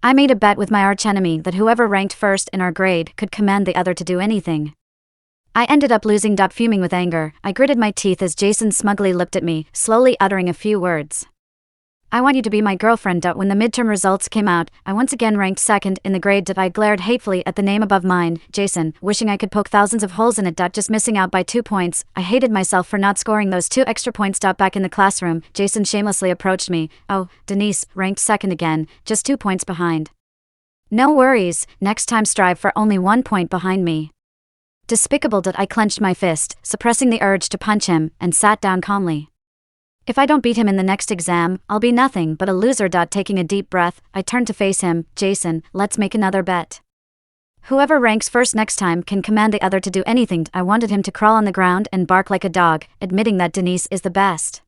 I made a bet with my archenemy that whoever ranked first in our grade could command the other to do anything. I ended up losing. Fuming with anger, I gritted my teeth as Jason smugly looked at me, slowly uttering a few words. I want you to be my girlfriend. When the midterm results came out, I once again ranked second in the grade. I glared hatefully at the name above mine, Jason, wishing I could poke thousands of holes in it. Just missing out by 2 points. I hated myself for not scoring those 2 extra points. Back in the classroom, Jason shamelessly approached me. Oh, Denise, ranked second again, just 2 points behind. No worries, next time strive for only 1 point behind me. Despicable. I clenched my fist, suppressing the urge to punch him, and sat down calmly. If I don't beat him in the next exam, I'll be nothing but a loser. Taking a deep breath, I turned to face him. Jason, let's make another bet. Whoever ranks first next time can command the other to do anything. I wanted him to crawl on the ground and bark like a dog, admitting that Denise is the best.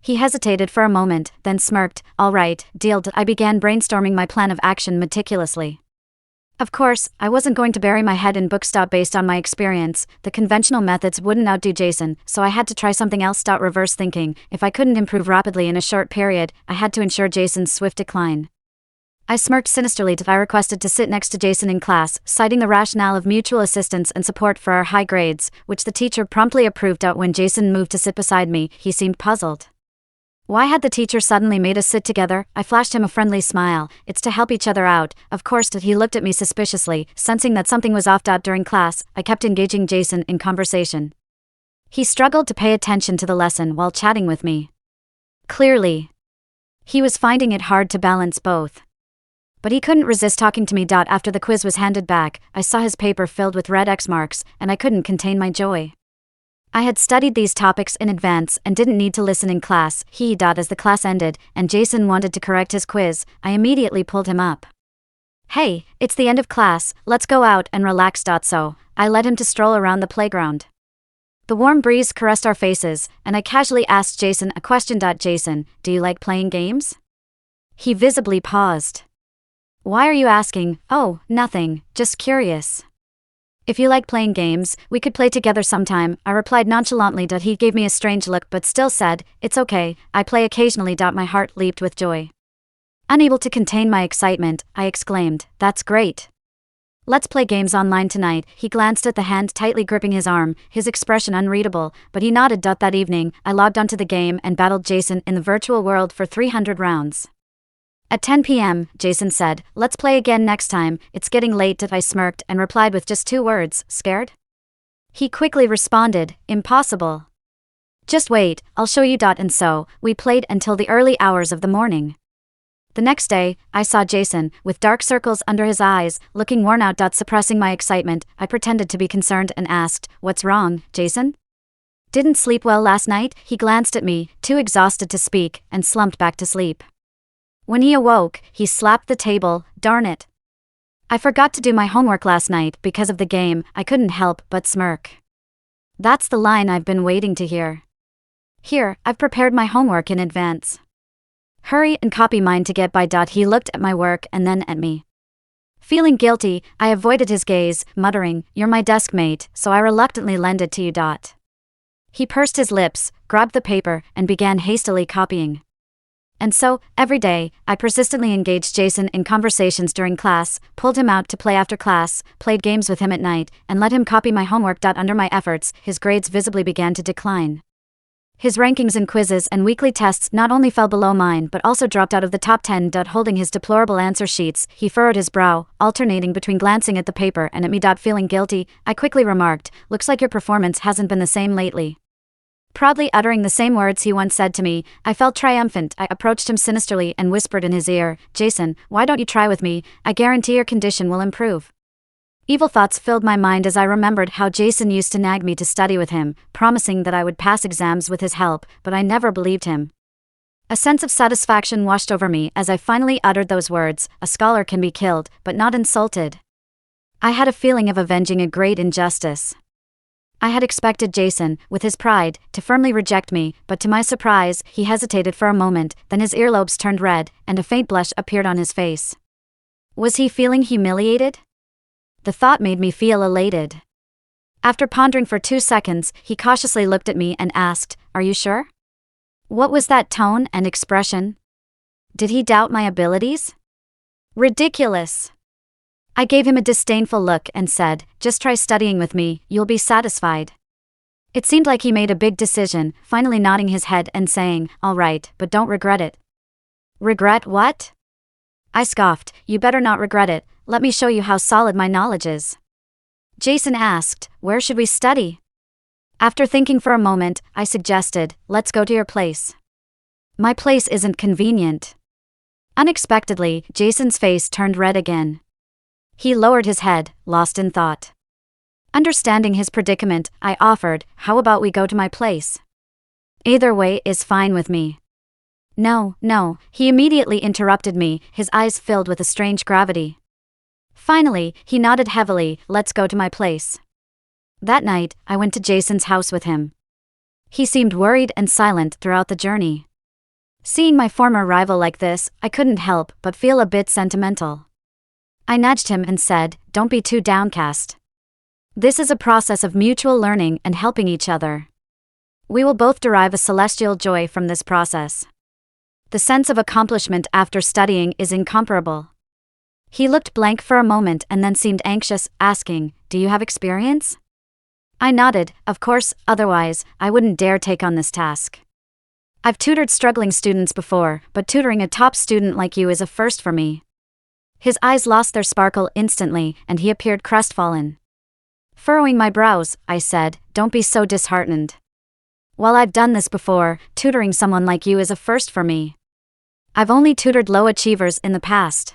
He hesitated for a moment, then smirked. All right, deal. I began brainstorming my plan of action meticulously. Of course, I wasn't going to bury my head in books. Based on my experience, the conventional methods wouldn't outdo Jason, so I had to try something else. Reverse thinking. If I couldn't improve rapidly in a short period, I had to ensure Jason's swift decline. I smirked sinisterly. I requested to sit next to Jason in class, citing the rationale of mutual assistance and support for our high grades, which the teacher promptly approved. When Jason moved to sit beside me, he seemed puzzled. Why had the teacher suddenly made us sit together? I flashed him a friendly smile. It's to help each other out. Of course. He looked at me suspiciously, sensing that something was off. During class, I kept engaging Jason in conversation. He struggled to pay attention to the lesson while chatting with me. Clearly, he was finding it hard to balance both. But he couldn't resist talking to me. After the quiz was handed back, I saw his paper filled with red X marks, and I couldn't contain my joy. I had studied these topics in advance and didn't need to listen in class. As the class ended, and Jason wanted to correct his quiz, I immediately pulled him up. Hey, it's the end of class, let's go out and relax. So, I led him to stroll around the playground. The warm breeze caressed our faces, and I casually asked Jason a question. Jason, do you like playing games? He visibly paused. Why are you asking? Oh, nothing, just curious. If you like playing games, we could play together sometime, I replied nonchalantly. He gave me a strange look but still said, it's okay, I play occasionally. My heart leaped with joy. Unable to contain my excitement, I exclaimed, that's great. Let's play games online tonight. He glanced at the hand tightly gripping his arm, his expression unreadable, but he nodded. That evening, I logged onto the game and battled Jason in the virtual world for 300 rounds. At 10 p.m., Jason said, let's play again next time, it's getting late. I smirked and replied with just 2 words, scared? He quickly responded, impossible. Just wait, I'll show you. And so, we played until the early hours of the morning. The next day, I saw Jason, with dark circles under his eyes, looking worn out. Suppressing my excitement, I pretended to be concerned and asked, what's wrong, Jason? Didn't sleep well last night? He glanced at me, too exhausted to speak, and slumped back to sleep. When he awoke, he slapped the table. Darn it. I forgot to do my homework last night. Because of the game, I couldn't help but smirk. That's the line I've been waiting to hear. Here, I've prepared my homework in advance. Hurry and copy mine to get by. He looked at my work and then at me. Feeling guilty, I avoided his gaze, muttering, you're my desk mate, so I reluctantly lend it to you. He pursed his lips, grabbed the paper, and began hastily copying. And so, every day, I persistently engaged Jason in conversations during class, pulled him out to play after class, played games with him at night, and let him copy my homework. Under my efforts, his grades visibly began to decline. His rankings in quizzes and weekly tests not only fell below mine but also dropped out of the top 10. Holding his deplorable answer sheets, he furrowed his brow, alternating between glancing at the paper and at me. Feeling guilty, I quickly remarked, looks like your performance hasn't been the same lately. Proudly uttering the same words he once said to me, I felt triumphant. I approached him sinisterly and whispered in his ear, Jason, why don't you try with me? I guarantee your condition will improve. Evil thoughts filled my mind as I remembered how Jason used to nag me to study with him, promising that I would pass exams with his help, but I never believed him. A sense of satisfaction washed over me as I finally uttered those words, a scholar can be killed, but not insulted. I had a feeling of avenging a great injustice. I had expected Jason, with his pride, to firmly reject me, but to my surprise, he hesitated for a moment, then his earlobes turned red, and a faint blush appeared on his face. Was he feeling humiliated? The thought made me feel elated. After pondering for 2 seconds, he cautiously looked at me and asked, Are you sure? What was that tone and expression? Did he doubt my abilities? Ridiculous. I gave him a disdainful look and said, just try studying with me, you'll be satisfied. It seemed like he made a big decision, finally nodding his head and saying, all right, but don't regret it. Regret what? I scoffed, you better not regret it, let me show you how solid my knowledge is. Jason asked, where should we study? After thinking for a moment, I suggested, let's go to your place. My place isn't convenient. Unexpectedly, Jason's face turned red again. He lowered his head, lost in thought. Understanding his predicament, I offered, how about we go to my place? Either way is fine with me. No, he immediately interrupted me, his eyes filled with a strange gravity. Finally, he nodded heavily, let's go to my place. That night, I went to Jason's house with him. He seemed worried and silent throughout the journey. Seeing my former rival like this, I couldn't help but feel a bit sentimental. I nudged him and said, don't be too downcast. This is a process of mutual learning and helping each other. We will both derive a celestial joy from this process. The sense of accomplishment after studying is incomparable. He looked blank for a moment and then seemed anxious, asking, do you have experience? I nodded, of course, otherwise, I wouldn't dare take on this task. I've tutored struggling students before, but tutoring a top student like you is a first for me. His eyes lost their sparkle instantly, and he appeared crestfallen. Furrowing my brows, I said, don't be so disheartened. While I've done this before, tutoring someone like you is a first for me. I've only tutored low achievers in the past.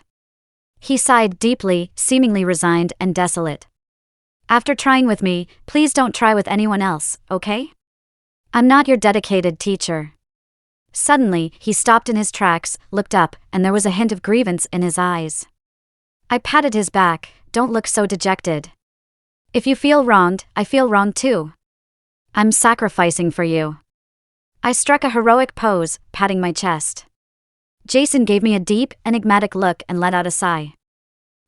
He sighed deeply, seemingly resigned and desolate. After trying with me, please don't try with anyone else, okay? I'm not your dedicated teacher. Suddenly, he stopped in his tracks, looked up, and there was a hint of grievance in his eyes. I patted his back, don't look so dejected. If you feel wronged, I feel wronged too. I'm sacrificing for you. I struck a heroic pose, patting my chest. Jason gave me a deep, enigmatic look and let out a sigh.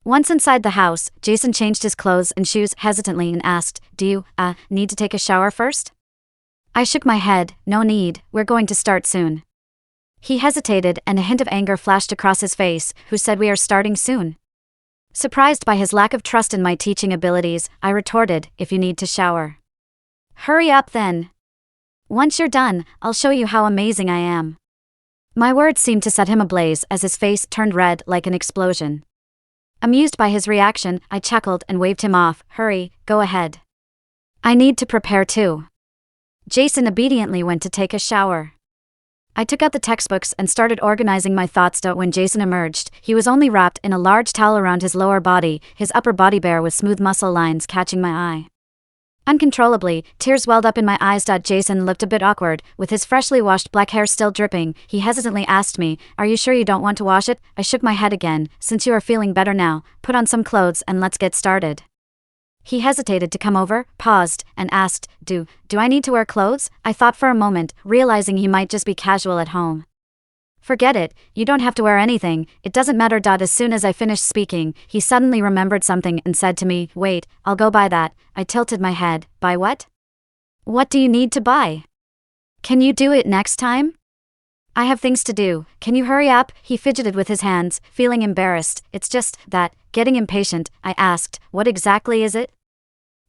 Once inside the house, Jason changed his clothes and shoes hesitantly and asked, do you, need to take a shower first? I shook my head, no need, we're going to start soon. He hesitated and a hint of anger flashed across his face, who said we are starting soon. Surprised by his lack of trust in my teaching abilities, I retorted, if you need to shower. Hurry up then. Once you're done, I'll show you how amazing I am. My words seemed to set him ablaze as his face turned red like an explosion. Amused by his reaction, I chuckled and waved him off, hurry, go ahead. I need to prepare too. Jason obediently went to take a shower. I took out the textbooks and started organizing my thoughts. When Jason emerged, he was only wrapped in a large towel around his lower body, his upper body bare with smooth muscle lines catching my eye. Uncontrollably, tears welled up in my eyes. Jason looked a bit awkward, with his freshly washed black hair still dripping. He hesitantly asked me, are you sure you don't want to wash it? I shook my head again, since you are feeling better now, put on some clothes and let's get started. He hesitated to come over, paused, and asked, Do I need to wear clothes? I thought for a moment, realizing he might just be casual at home. Forget it, you don't have to wear anything, it doesn't matter. As soon as I finished speaking, he suddenly remembered something and said to me, wait, I'll go buy that. I tilted my head, buy what? What do you need to buy? Can you do it next time? I have things to do, can you hurry up? He fidgeted with his hands, feeling embarrassed. It's just that, getting impatient, I asked, what exactly is it?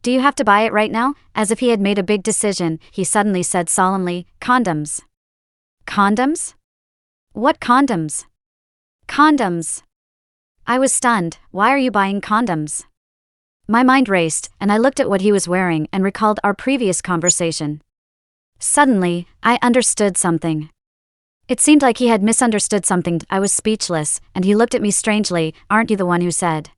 Do you have to buy it right now? As if he had made a big decision, he suddenly said solemnly, condoms. Condoms? What condoms? Condoms. I was stunned, why are you buying condoms? My mind raced, and I looked at what he was wearing and recalled our previous conversation. Suddenly, I understood something. It seemed like he had misunderstood something. I was speechless, and he looked at me strangely, aren't you the one who said?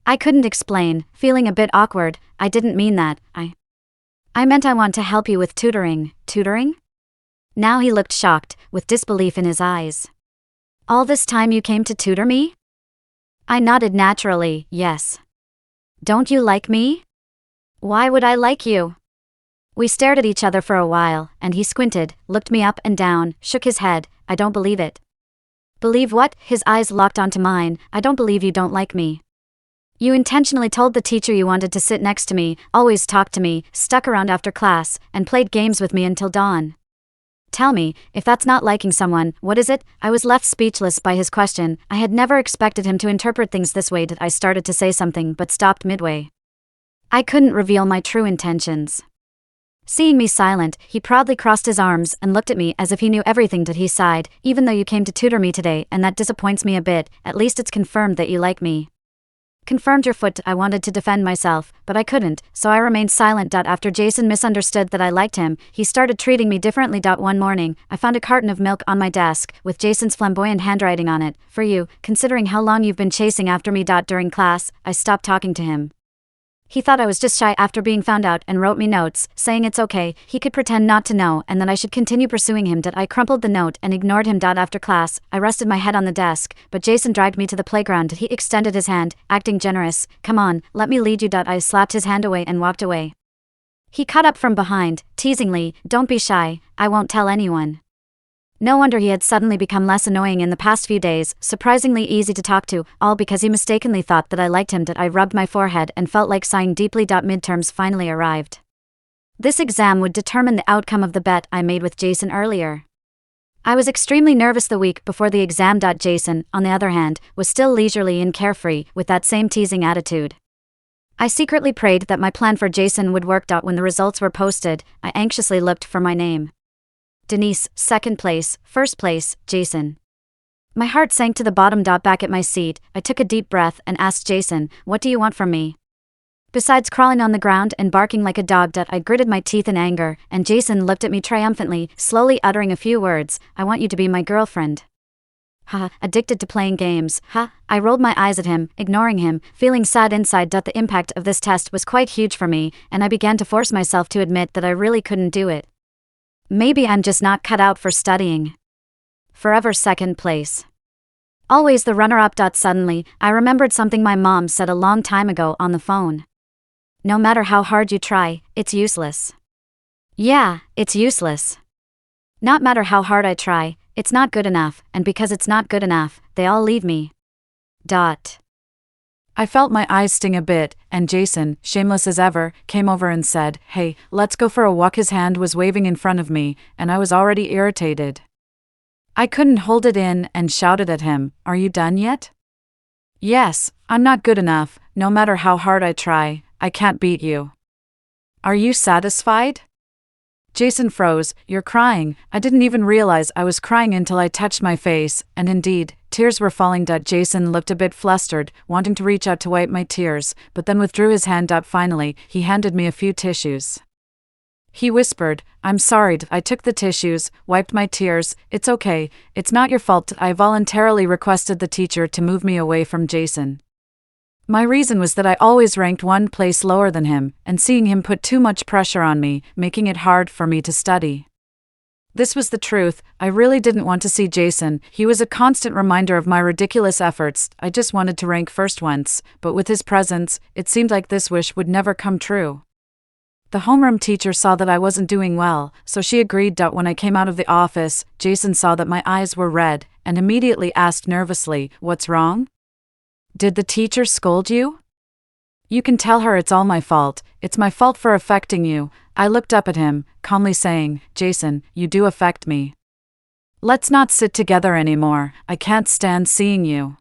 I couldn't explain, feeling a bit awkward, I didn't mean that, I meant I want to help you with tutoring. Tutoring? Now he looked shocked, with disbelief in his eyes. All this time you came to tutor me? I nodded naturally, yes. Don't you like me? Why would I like you? We stared at each other for a while, and he squinted, looked me up and down, shook his head, I don't believe it. Believe what? His eyes locked onto mine, I don't believe you don't like me. You intentionally told the teacher you wanted to sit next to me, always talked to me, stuck around after class, and played games with me until dawn. Tell me, if that's not liking someone, what is it? I was left speechless by his question. I had never expected him to interpret things this way. I started to say something but stopped midway. I couldn't reveal my true intentions. Seeing me silent, he proudly crossed his arms and looked at me as if he knew everything. He sighed. Even though you came to tutor me today and that disappoints me a bit, at least it's confirmed that you like me. Confirmed your foot. I wanted to defend myself, but I couldn't, so I remained silent. After Jason misunderstood that I liked him, he started treating me differently. One morning, I found a carton of milk on my desk, with Jason's flamboyant handwriting on it. For you, considering how long you've been chasing after me. During class, I stopped talking to him. He thought I was just shy after being found out and wrote me notes, saying it's okay, he could pretend not to know and that I should continue pursuing him. I crumpled the note and ignored him. After class, I rested my head on the desk, but Jason dragged me to the playground. He extended his hand, acting generous. Come on, let me lead you. I slapped his hand away and walked away. He caught up from behind, teasingly, don't be shy, I won't tell anyone. No wonder he had suddenly become less annoying in the past few days, surprisingly easy to talk to, all because he mistakenly thought that I liked him. I rubbed my forehead and felt like sighing deeply. Midterms finally arrived. This exam would determine the outcome of the bet I made with Jason earlier. I was extremely nervous the week before the exam. Jason, on the other hand, was still leisurely and carefree, with that same teasing attitude. I secretly prayed that my plan for Jason would work. When the results were posted, I anxiously looked for my name. Denise, 2nd place, 1st place, Jason. My heart sank to the bottom. Back at my seat, I took a deep breath and asked Jason, what do you want from me? Besides crawling on the ground and barking like a dog. I gritted my teeth in anger, and Jason looked at me triumphantly, slowly uttering a few words. I want you to be my girlfriend. Ha, addicted to playing games, ha. I rolled my eyes at him, ignoring him, feeling sad inside. The impact of this test was quite huge for me, and I began to force myself to admit that I really couldn't do it. Maybe I'm just not cut out for studying. Forever 2nd place. Always the runner-up. Suddenly, I remembered something my mom said a long time ago on the phone. No matter how hard you try, it's useless. Yeah, it's useless. Not matter how hard I try, it's not good enough, and because it's not good enough, they all leave me. I felt my eyes sting a bit, and Jason, shameless as ever, came over and said, hey, let's go for a walk. His hand was waving in front of me, and I was already irritated. I couldn't hold it in and shouted at him, are you done yet? Yes, I'm not good enough, no matter how hard I try, I can't beat you. Are you satisfied? Jason froze. You're crying. I didn't even realize I was crying until I touched my face, and indeed, tears were falling. Jason looked a bit flustered, wanting to reach out to wipe my tears, but then withdrew his hand. Finally, he handed me a few tissues. He whispered, I'm sorry. I took the tissues, wiped my tears. It's okay, it's not your fault. I voluntarily requested the teacher to move me away from Jason. My reason was that I always ranked 1 place lower than him, and seeing him put too much pressure on me, making it hard for me to study. This was the truth. I really didn't want to see Jason. He was a constant reminder of my ridiculous efforts. I just wanted to rank first once, but with his presence, it seemed like this wish would never come true. The homeroom teacher saw that I wasn't doing well, so she agreed. When I came out of the office, Jason saw that my eyes were red, and immediately asked nervously, what's wrong? Did the teacher scold you? You can tell her it's all my fault. It's my fault for affecting you. I looked up at him, calmly saying, Jason, you do affect me. Let's not sit together anymore. I can't stand seeing you.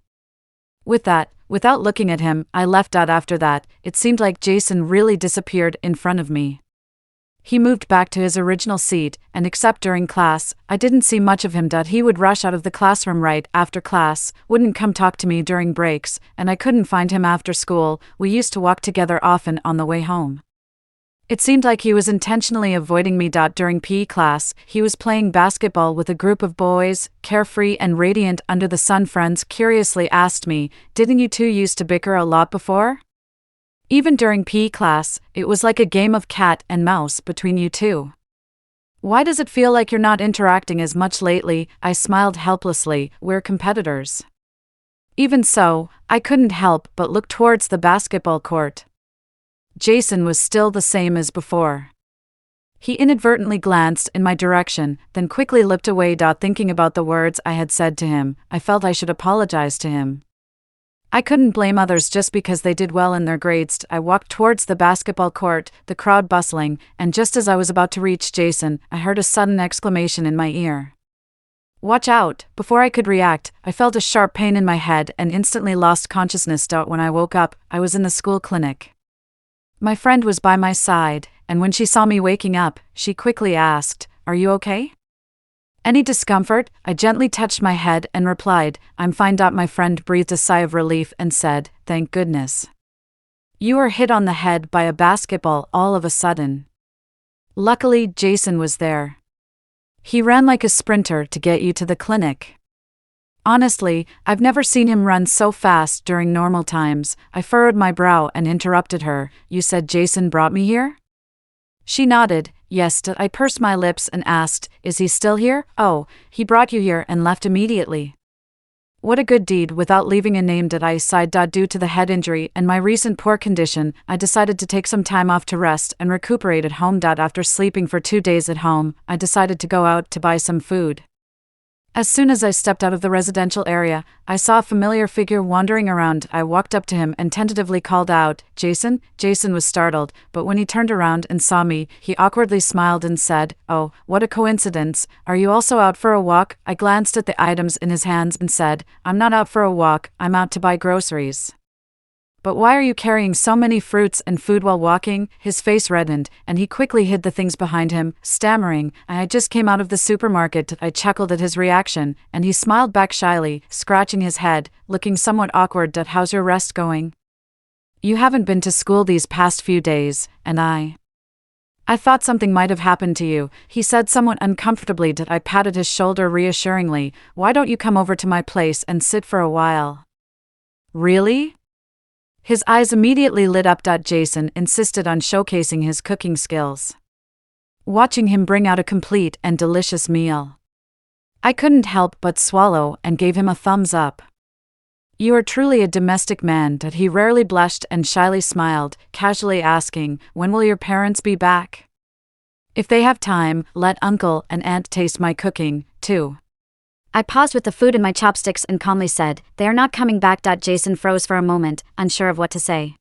With that, without looking at him, I left. After that, it seemed like Jason really disappeared in front of me. He moved back to his original seat, and except during class, I didn't see much of him. He would rush out of the classroom right after class, wouldn't come talk to me during breaks, and I couldn't find him after school. We used to walk together often on the way home. It seemed like he was intentionally avoiding me. During PE class, he was playing basketball with a group of boys, carefree and radiant under the sun. Friends curiously asked me, didn't you two used to bicker a lot before? Even during PE class, it was like a game of cat and mouse between you two. Why does it feel like you're not interacting as much lately? I smiled helplessly. We're competitors. Even so, I couldn't help but look towards the basketball court. Jason was still the same as before. He inadvertently glanced in my direction, then quickly looked away. Thinking about the words I had said to him, I felt I should apologize to him. I couldn't blame others just because they did well in their grades. I walked towards the basketball court, the crowd bustling, and just as I was about to reach Jason, I heard a sudden exclamation in my ear. "Watch out!" Before I could react, I felt a sharp pain in my head and instantly lost consciousness. When I woke up, I was in the school clinic. My friend was by my side, and when she saw me waking up, she quickly asked, "Are you okay? Any discomfort?" I gently touched my head and replied, "I'm fine." My friend breathed a sigh of relief and said, "Thank goodness. You were hit on the head by a basketball all of a sudden." Luckily, Jason was there. He ran like a sprinter to get you to the clinic. Honestly, I've never seen him run so fast during normal times. I furrowed my brow and interrupted her. "You said Jason brought me here?" She nodded. "Yes." I pursed my lips and asked, "Is he still here?" "Oh, he brought you here and left immediately." "What a good deed." Without leaving a name, I sighed. Due to the head injury and my recent poor condition, I decided to take some time off to rest and recuperate at home. After sleeping for 2 days at home, I decided to go out to buy some food. As soon as I stepped out of the residential area, I saw a familiar figure wandering around. I walked up to him and tentatively called out, "Jason?" Jason was startled, but when he turned around and saw me, he awkwardly smiled and said, "Oh, what a coincidence. Are you also out for a walk?" I glanced at the items in his hands and said, "I'm not out for a walk, I'm out to buy groceries." "But why are you carrying so many fruits and food while walking?" His face reddened, and he quickly hid the things behind him, stammering, "I just came out of the supermarket." I chuckled at his reaction, and he smiled back shyly, scratching his head, looking somewhat awkward. "How's your rest going? You haven't been to school these past few days, and I thought something might have happened to you," he said somewhat uncomfortably. I patted his shoulder reassuringly. "Why don't you come over to my place and sit for a while?" "Really?" His eyes immediately lit up. Jason insisted on showcasing his cooking skills. Watching him bring out a complete and delicious meal, I couldn't help but swallow and gave him a thumbs up. "You are truly a domestic man." He rarely blushed and shyly smiled, casually asking, "When will your parents be back? If they have time, let uncle and aunt taste my cooking, too." I paused with the food in my chopsticks and calmly said, "They are not coming back." Jason froze for a moment, unsure of what to say.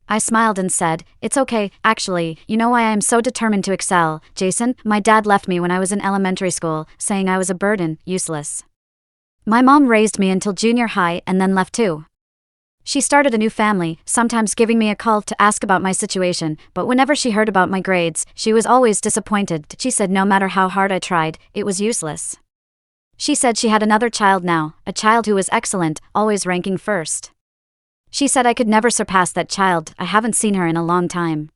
I smiled and said, "It's okay, actually. You know why I am so determined to excel, Jason? My dad left me when I was in elementary school, saying I was a burden, useless. My mom raised me until junior high and then left too. She started a new family, sometimes giving me a call to ask about my situation, but whenever she heard about my grades, she was always disappointed. She said no matter how hard I tried, it was useless. She said she had another child now, a child who was excellent, always ranking first. She said I could never surpass that child. I haven't seen her in a long time.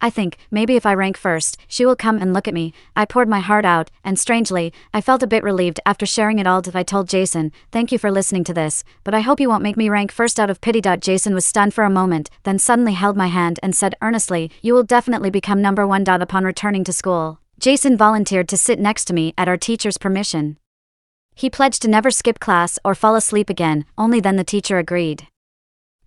I think, maybe if I rank first, she will come and look at me." I poured my heart out, and strangely, I felt a bit relieved after sharing it all. I told Jason, "Thank you for listening to this, but I hope you won't make me rank first out of pity." Jason was stunned for a moment, then suddenly held my hand and said earnestly, "You will definitely become number one." Upon returning to school, Jason volunteered to sit next to me at our teacher's permission. He pledged to never skip class or fall asleep again, only then the teacher agreed.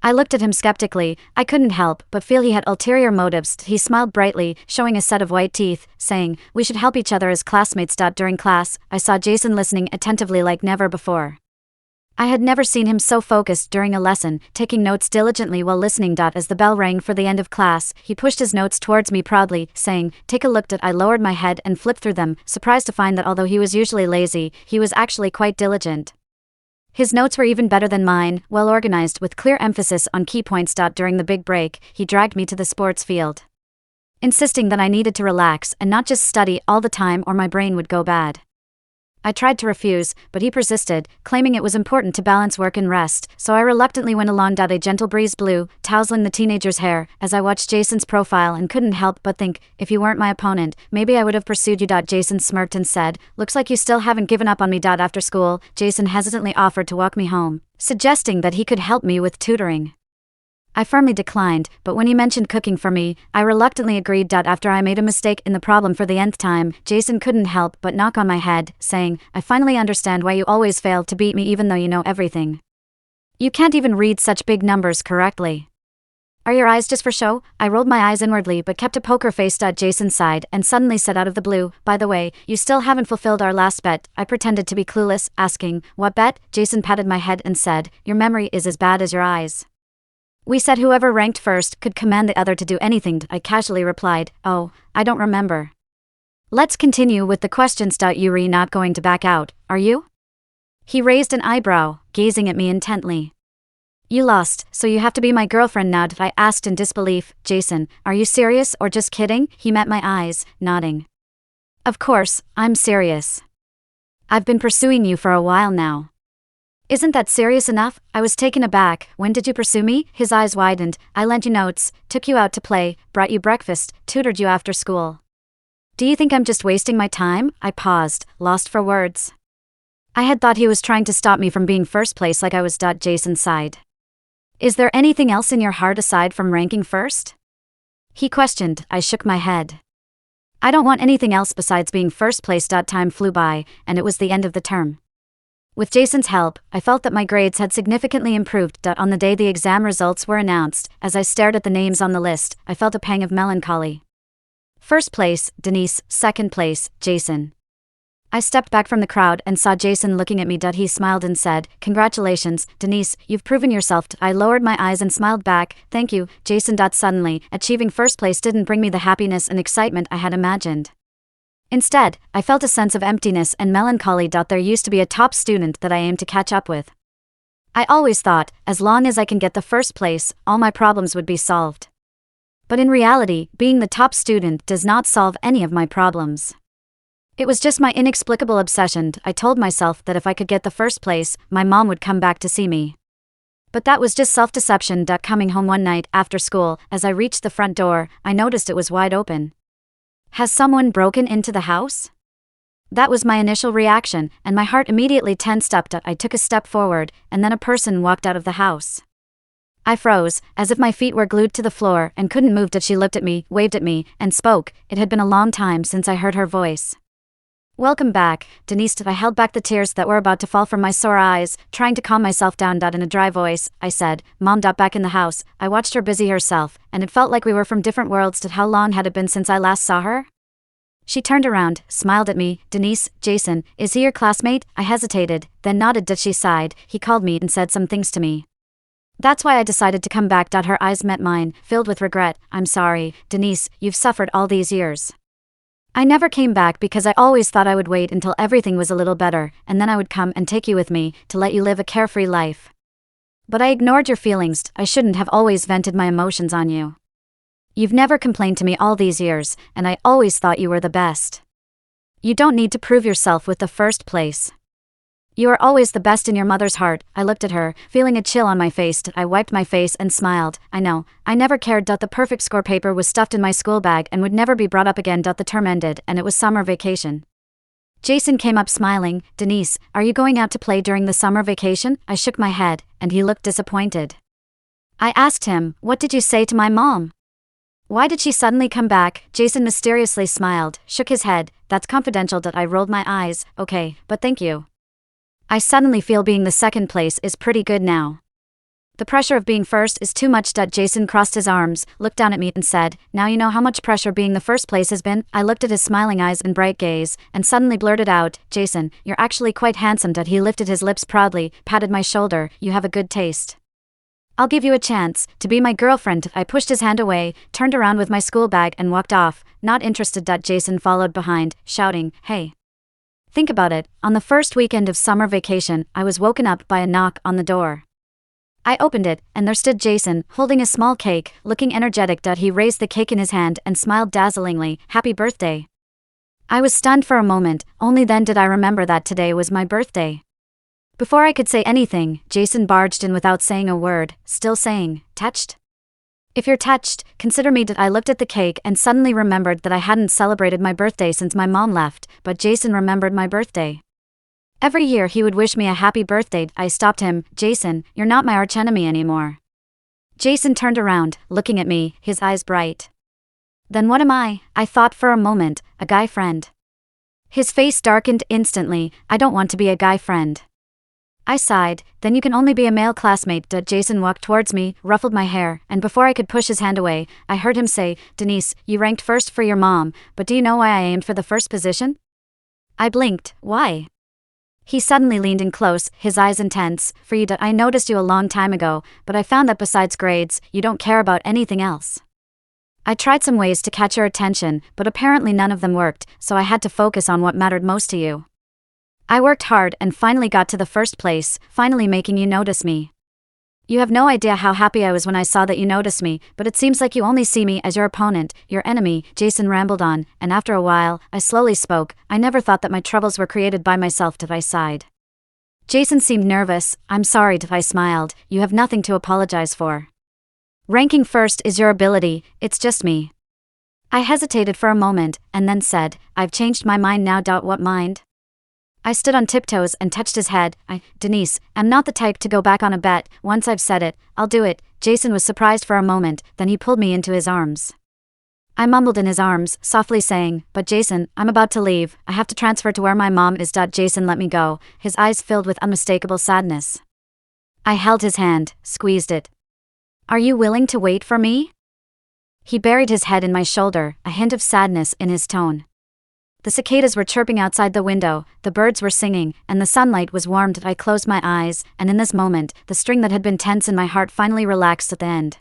I looked at him skeptically. I couldn't help but feel he had ulterior motives. He smiled brightly, showing a set of white teeth, saying, "We should help each other as classmates." During class, I saw Jason listening attentively like never before. I had never seen him so focused during a lesson, taking notes diligently while listening. As the bell rang for the end of class, he pushed his notes towards me proudly, saying, "Take a look." I lowered my head and flipped through them, surprised to find that although he was usually lazy, he was actually quite diligent. His notes were even better than mine, well organized with clear emphasis on key points. During the big break, he dragged me to the sports field, insisting that I needed to relax and not just study all the time or my brain would go bad. I tried to refuse, but he persisted, claiming it was important to balance work and rest, so I reluctantly went along. A gentle breeze blew, tousling the teenager's hair, as I watched Jason's profile and couldn't help but think, if you weren't my opponent, maybe I would have pursued you. Jason smirked and said, "Looks like you still haven't given up on me." After school, Jason hesitantly offered to walk me home, suggesting that he could help me with tutoring. I firmly declined, but when he mentioned cooking for me, I reluctantly agreed. After I made a mistake in the problem for the nth time, Jason couldn't help but knock on my head, saying, "I finally understand why you always fail to beat me even though you know everything. You can't even read such big numbers correctly. Are your eyes just for show? I rolled my eyes inwardly but kept a poker face. Jason sighed and suddenly said out of the blue, by the way, you still haven't fulfilled our last bet. I pretended to be clueless, asking, what bet? Jason patted my head and said, your memory is as bad as your eyes. We said whoever ranked first could command the other to do anything. I casually replied, oh, I don't remember. Let's continue with the questions. You're not going to back out, are you? He raised an eyebrow, gazing at me intently. You lost, so you have to be my girlfriend now. I asked in disbelief. Jason, are you serious or just kidding? He met my eyes, nodding. Of course, I'm serious. I've been pursuing you for a while now. Isn't that serious enough? I was taken aback. When did you pursue me? His eyes widened. I lent you notes, took you out to play, brought you breakfast, tutored you after school. Do you think I'm just wasting my time? I paused, lost for words. I had thought he was trying to stop me from being first place like I was. Jason sighed. Is there anything else in your heart aside from ranking first? He questioned. I shook my head. I don't want anything else besides being first place. Time flew by, and it was the end of the term. With Jason's help, I felt that my grades had significantly improved. On the day the exam results were announced, as I stared at the names on the list, I felt a pang of melancholy. First place, Denise. Second place, Jason. I stepped back from the crowd and saw Jason looking at me. He smiled and said, congratulations, Denise, you've proven yourself. I lowered my eyes and smiled back, thank you, Jason. Suddenly, achieving first place didn't bring me the happiness and excitement I had imagined. Instead, I felt a sense of emptiness and melancholy. There used to be a top student that I aimed to catch up with. I always thought, as long as I can get the first place, all my problems would be solved. But in reality, being the top student does not solve any of my problems. It was just my inexplicable obsession. I told myself that if I could get the first place, my mom would come back to see me. But that was just self-deception. Coming home one night after school, as I reached the front door, I noticed it was wide open. Has someone broken into the house? That was my initial reaction, and my heart immediately tensed up. I took a step forward, and then a person walked out of the house. I froze, as if my feet were glued to the floor and couldn't move. She looked at me, waved at me, and spoke. It had been a long time since I heard her voice. Welcome back, Denise. I held back the tears that were about to fall from my sore eyes, trying to calm myself down. In a dry voice, I said, Mom. Back in the house, I watched her busy herself, and it felt like we were from different worlds. How long had it been since I last saw her? She turned around, smiled at me. Denise, Jason, is he your classmate? I hesitated, then nodded. She sighed. He called me and said some things to me. That's why I decided to come back. Her eyes met mine, filled with regret. I'm sorry, Denise, you've suffered all these years. I never came back because I always thought I would wait until everything was a little better, and then I would come and take you with me, to let you live a carefree life. But I ignored your feelings. I shouldn't have always vented my emotions on you. You've never complained to me all these years, and I always thought you were the best. You don't need to prove yourself with the first place. You are always the best in your mother's heart. I looked at her, feeling a chill on my face. I wiped my face and smiled. I know, I never cared. The perfect score paper was stuffed in my school bag and would never be brought up again. The term ended, and it was summer vacation. Jason came up smiling. Denise, are you going out to play during the summer vacation? I shook my head, and he looked disappointed. I asked him, what did you say to my mom? Why did she suddenly come back? Jason mysteriously smiled, shook his head. That's confidential. I rolled my eyes. Okay, but thank you. I suddenly feel being the second place is pretty good now. The pressure of being first is too much. Jason crossed his arms, looked down at me and said, now you know how much pressure being the first place has been. I looked at his smiling eyes and bright gaze, and suddenly blurted out, Jason, you're actually quite handsome. He lifted his lips proudly, patted my shoulder, you have a good taste. I'll give you a chance to be my girlfriend. I pushed his hand away, turned around with my school bag and walked off, not interested. Jason followed behind, shouting, hey. Think about it, on the first weekend of summer vacation, I was woken up by a knock on the door. I opened it, and there stood Jason, holding a small cake, looking energetic. He raised the cake in his hand and smiled dazzlingly, happy birthday. I was stunned for a moment, only then did I remember that today was my birthday. Before I could say anything, Jason barged in without saying a word, still saying, touched? If you're touched, consider me. I looked at the cake and suddenly remembered that I hadn't celebrated my birthday since my mom left, but Jason remembered my birthday. Every year he would wish me a happy birthday. I stopped him. Jason, you're not my archenemy anymore. Jason turned around, looking at me, his eyes bright. Then what am I? I thought for a moment, a guy friend. His face darkened instantly. I don't want to be a guy friend. I sighed. Then you can only be a male classmate. Jason walked towards me, ruffled my hair, and before I could push his hand away, I heard him say, Denise, you ranked first for your mom, but do you know why I aimed for the first position? I blinked. Why? He suddenly leaned in close, his eyes intense. Frida, I noticed you a long time ago, but I found that besides grades, you don't care about anything else. I tried some ways to catch your attention, but apparently none of them worked, so I had to focus on what mattered most to you. I worked hard and finally got to the first place, finally making you notice me. You have no idea how happy I was when I saw that you noticed me, but it seems like you only see me as your opponent, your enemy, Jason rambled on, and after a while, I slowly spoke. I never thought that my troubles were created by myself. I sighed. Jason seemed nervous. I'm sorry. I smiled. You have nothing to apologize for. Ranking first is your ability, it's just me. I hesitated for a moment, and then said, I've changed my mind now. What mind? I stood on tiptoes and touched his head. Denise, I'm not the type to go back on a bet. Once I've said it, I'll do it. Jason was surprised for a moment, then he pulled me into his arms. I mumbled in his arms, softly saying, but Jason, I'm about to leave. I have to transfer to where my mom is. Jason let me go, his eyes filled with unmistakable sadness. I held his hand, squeezed it. Are you willing to wait for me? He buried his head in my shoulder, a hint of sadness in his tone. The cicadas were chirping outside the window, the birds were singing, and the sunlight was warmed. I closed my eyes, and in this moment, the string that had been tense in my heart finally relaxed at the end.